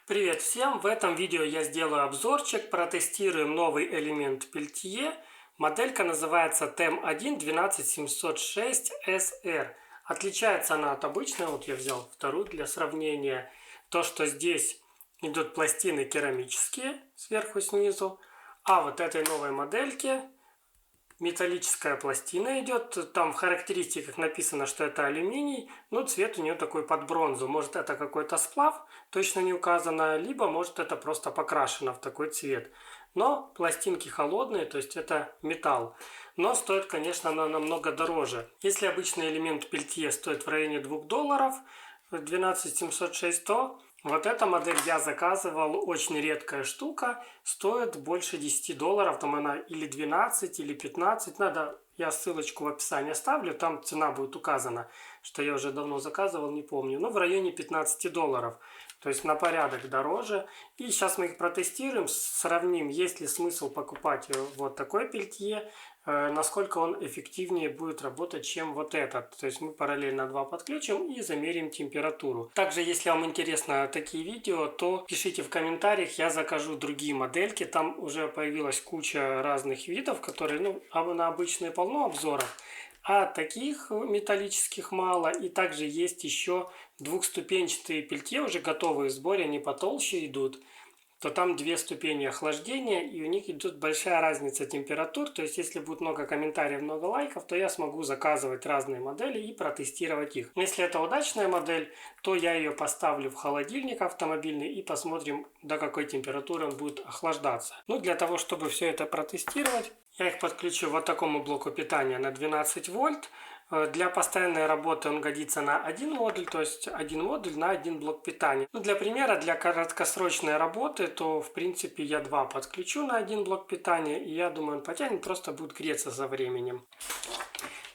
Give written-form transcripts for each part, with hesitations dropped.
Привет всем! В этом видео я сделаю обзорчик, протестируем новый элемент Peltier. Моделька называется TEM1 12706SR. Отличается она от обычной, вот я взял вторую для сравнения. То, что здесь идут пластины керамические сверху снизу, а вот этой новой модельке металлическая пластина идет, там в характеристиках написано, что это алюминий, но цвет у нее такой под бронзу. Может это какой-то сплав, точно не указано, либо может это просто покрашено в такой цвет. Но пластинки холодные, то есть это металл. Но стоит, конечно, она намного дороже. Если обычный элемент Peltier стоит в районе $2, 12706, то вот эта модель я заказывал, очень редкая штука, стоит больше $10, там она или 12, или 15, надо, я ссылочку в описании оставлю, там цена будет указана, что я уже давно заказывал, не помню, но в районе $15, то есть на порядок дороже. И сейчас мы их протестируем, сравним, есть ли смысл покупать вот такой Peltier, насколько он эффективнее будет работать, чем вот этот. То есть мы параллельно два подключим и замерим температуру. Также, если вам интересно такие видео, то пишите в комментариях, я закажу другие модельки. Там уже появилась куча разных видов, которые, на обычные полно обзоров, а таких металлических мало. И также есть еще двухступенчатые Peltier, уже готовые в сборе, они потолще идут. То там две ступени охлаждения, и у них идет большая разница температур. То есть, если будет много комментариев, много лайков, то я смогу заказывать разные модели и протестировать их. Если это удачная модель, то я ее поставлю в холодильник автомобильный и посмотрим, до какой температуры он будет охлаждаться. Для того, чтобы все это протестировать, я их подключу вот такому блоку питания на 12 вольт. Для постоянной работы он годится на один модуль, то есть один модуль на один блок питания. Для примера, для краткосрочной работы, то в принципе я два подключу на один блок питания, и я думаю, он потянет, просто будет греться со временем.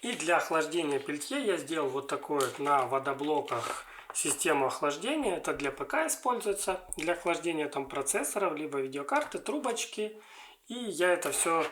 И для охлаждения Peltier я сделал вот такой вот на водоблоках систему охлаждения. Это для ПК используется, для охлаждения там процессоров, либо видеокарты, трубочки. И я это все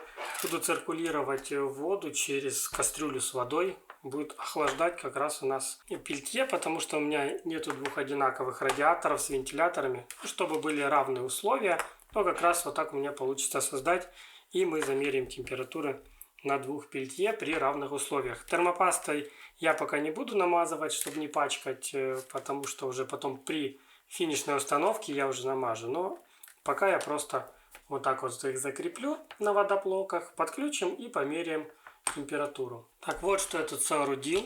буду циркулировать в воду через кастрюлю с водой. Будет охлаждать как раз у нас Peltier, потому что у меня нету двух одинаковых радиаторов с вентиляторами. Чтобы были равные условия, то как раз вот так у меня получится создать. И мы замерим температуры на двух Peltier при равных условиях. Термопастой я пока не буду намазывать, чтобы не пачкать, потому что уже потом при финишной установке я уже намажу. Но пока я просто вот так вот их закреплю на водоблоках, подключим и померяем температуру. Так, вот что я тут соорудил.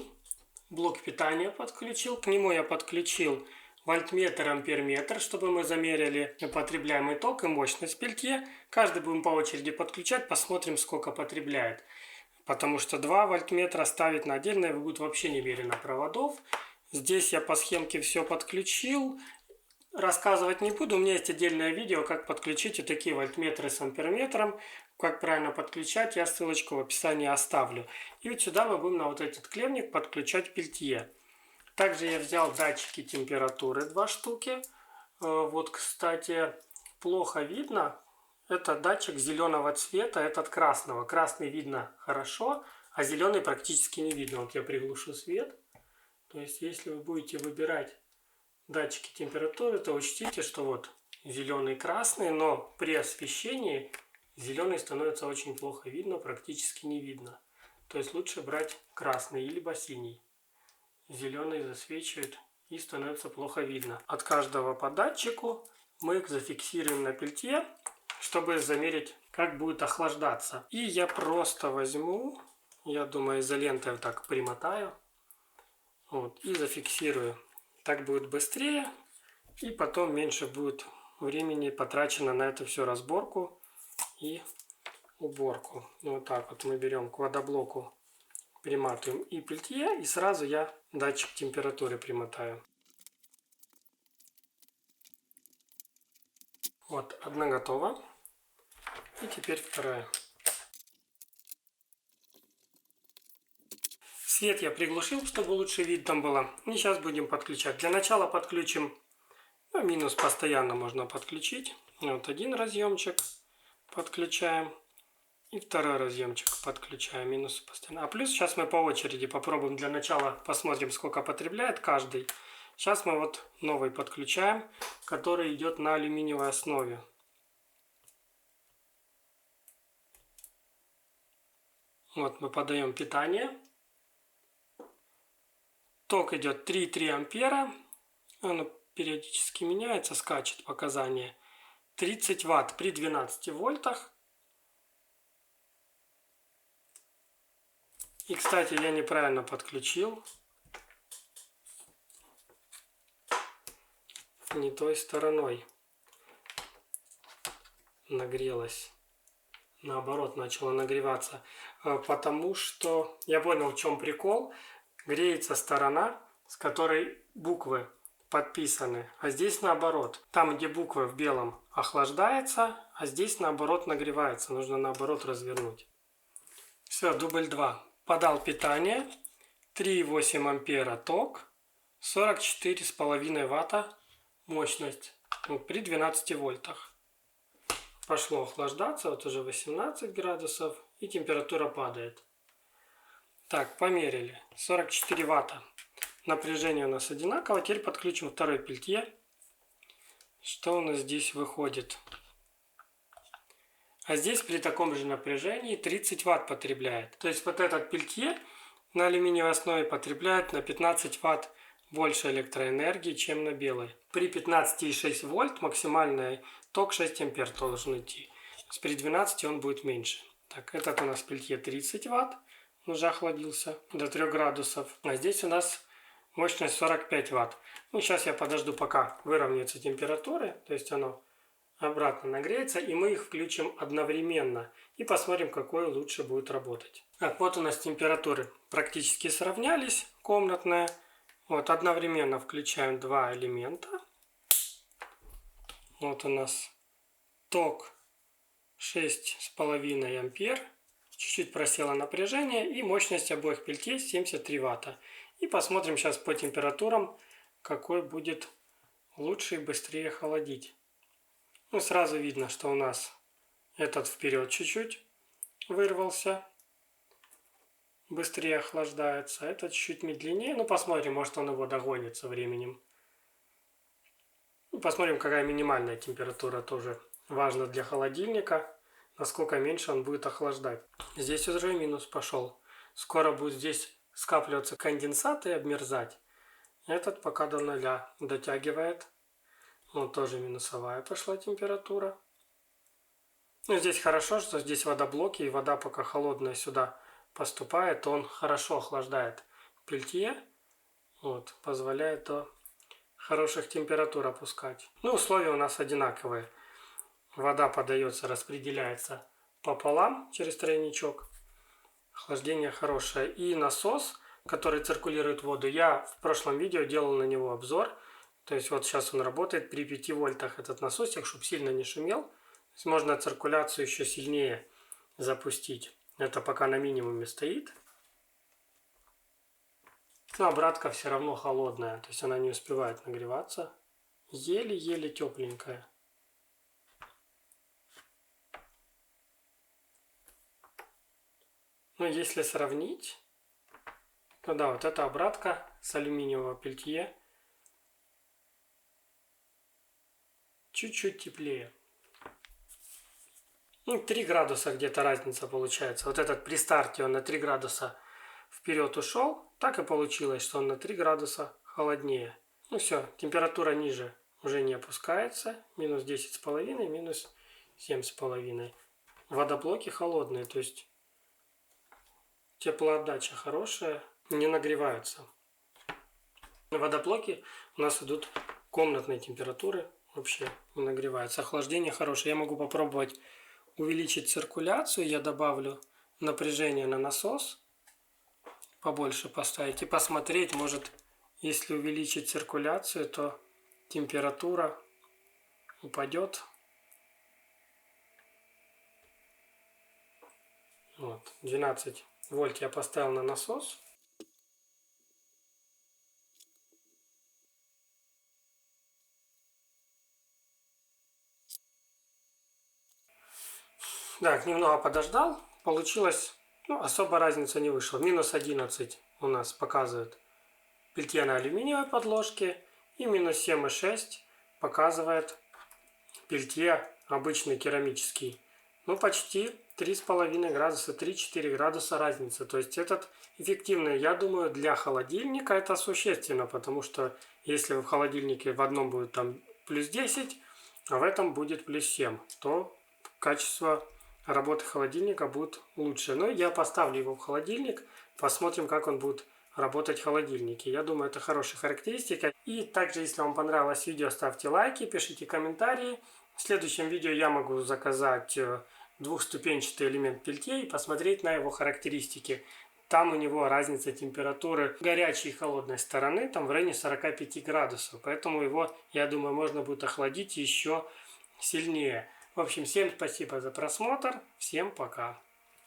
Блок питания подключил. К нему я подключил вольтметр, амперметр, чтобы мы замерили потребляемый ток и мощность Peltier. Каждый будем по очереди подключать, посмотрим, сколько потребляет. Потому что 2 вольтметра ставить на отдельное будет вообще немерено проводов. Здесь я по схемке все подключил. Рассказывать не буду, у меня есть отдельное видео, как подключить вот такие вольтметры с амперметром, как правильно подключать, я ссылочку в описании оставлю. И вот сюда мы будем на вот этот клеммник подключать Peltier. Также я взял датчики температуры, 2 штуки. Вот, кстати, плохо видно, это датчик зеленого цвета, этот красного. Красный видно хорошо, а зеленый практически не видно. Вот я приглушу свет. То есть, если вы будете выбирать датчики температуры, то учтите, что вот зеленый, красный, но при освещении зеленый становится очень плохо видно, практически не видно. То есть лучше брать красный либо синий. Зеленый засвечивает и становится плохо видно. От каждого по датчику мы их зафиксируем на Peltier, чтобы замерить, как будет охлаждаться. И я просто возьму, я думаю, изолентой вот так примотаю, вот, и зафиксирую. Так будет быстрее, и потом меньше будет времени потрачено на эту всю разборку и уборку. Вот так вот мы берем к водоблоку, приматываем и Peltier, и сразу я датчик температуры примотаю. Вот, одна готова. И теперь вторая. Свет я приглушил, чтобы лучше вид там было. И сейчас будем подключать. Для начала подключим, минус постоянно можно подключить. Вот один разъемчик подключаем. И второй разъемчик подключаем, минус постоянно. А плюс сейчас мы по очереди попробуем для начала, посмотрим, сколько потребляет каждый. Сейчас мы вот новый подключаем, который идет на алюминиевой основе. Вот мы подаем питание. Ток идет 3,3 ампера. Оно периодически меняется, скачет показания. 30 ватт при 12 вольтах. И, кстати, я неправильно подключил. Не той стороной нагрелась. Наоборот, начала нагреваться. Потому что я понял, в чем прикол. Греется сторона, с которой буквы подписаны. А здесь наоборот. Там, где буквы в белом, охлаждается, а здесь наоборот нагревается. Нужно наоборот развернуть. Все, дубль 2. Подал питание. 3,8 ампера ток. 44,5 ватта мощность. При 12 вольтах. Пошло охлаждаться. Вот уже 18 градусов. И температура падает. Так, померили. 44 ватта. Напряжение у нас одинаково. Теперь подключим второй пельтье. Что у нас здесь выходит? А здесь при таком же напряжении 30 ватт потребляет. То есть вот этот пельтье на алюминиевой основе потребляет на 15 ватт больше электроэнергии, чем на белой. При 15,6 вольт максимальный ток 6 ампер должен идти. При 12 он будет меньше. Так, этот у нас пельтье 30 ватт. Уже охладился до 3 градусов. А здесь у нас мощность 45 ватт. Ну, сейчас я подожду, пока выровняются температуры. То есть оно обратно нагреется. И мы их включим одновременно. И посмотрим, какой лучше будет работать. Так, вот у нас температуры практически сравнялись. Комнатная. Вот одновременно включаем два элемента. Вот у нас ток 6,5 ампер. Чуть-чуть просело напряжение, и мощность обоих пельтей 73 ватта. И посмотрим сейчас по температурам, какой будет лучше и быстрее холодить. Ну, сразу видно, что у нас этот вперед чуть-чуть вырвался, быстрее охлаждается. Этот чуть медленнее. Ну, посмотрим, может он его догонит со временем. Ну, посмотрим, какая минимальная температура, тоже важно для холодильника. Насколько меньше он будет охлаждать. Здесь уже минус пошел. Скоро будет здесь скапливаться конденсат и обмерзать. Этот пока до 0 дотягивает. Вот тоже минусовая пошла температура. Ну, здесь хорошо, что здесь водоблоки, и вода пока холодная сюда поступает, он хорошо охлаждает пельтье. Вот, позволяет до хороших температур опускать. Ну, условия у нас одинаковые. Вода подается, распределяется пополам через тройничок. Охлаждение хорошее. И насос, который циркулирует воду, я в прошлом видео делал на него обзор. То есть вот сейчас он работает при 5 вольтах этот насосик, чтобы сильно не шумел. То есть можно циркуляцию еще сильнее запустить. Это пока на минимуме стоит. Но обратка все равно холодная, то есть она не успевает нагреваться. Еле-еле тепленькая. Но если сравнить, то да, вот эта обратка с алюминиевого пельтье чуть-чуть теплее. Ну, 3 градуса где-то разница получается. Вот этот при старте он на 3 градуса вперед ушел. Так и получилось, что он на 3 градуса холоднее. Ну все, температура ниже уже не опускается. Минус 10,5, минус 7,5. Водоблоки холодные, то есть теплоотдача хорошая, не нагреваются. Водоблоки у нас идут комнатной температуры, вообще не нагреваются. Охлаждение хорошее. Я могу попробовать увеличить циркуляцию. Я добавлю напряжение на насос, побольше поставить и посмотреть, может, если увеличить циркуляцию, то температура упадет. Вот, 12 вольт я поставил на насос. Так, немного подождал. Получилось, ну, особо разница не вышла. Минус 11 у нас показывает пельтье на алюминиевой подложке И минус 7,6 показывает пельтье обычный керамический. Ну, почти 3,5 градуса, 3-4 градуса разница. То есть этот эффективный, я думаю, для холодильника это существенно, потому что если в холодильнике в одном будет там плюс 10, а в этом будет плюс 7, то качество работы холодильника будет лучше. Но я поставлю его в холодильник, посмотрим, как он будет работать в холодильнике. Я думаю, это хорошая характеристика. И также, если вам понравилось видео, ставьте лайки, пишите комментарии. В следующем видео я могу заказать двухступенчатый элемент пельтье и посмотреть на его характеристики. Там у него разница температуры горячей и холодной стороны, там в районе 45 градусов. Поэтому его, я думаю, можно будет охладить еще сильнее. В общем, всем спасибо за просмотр. Всем пока.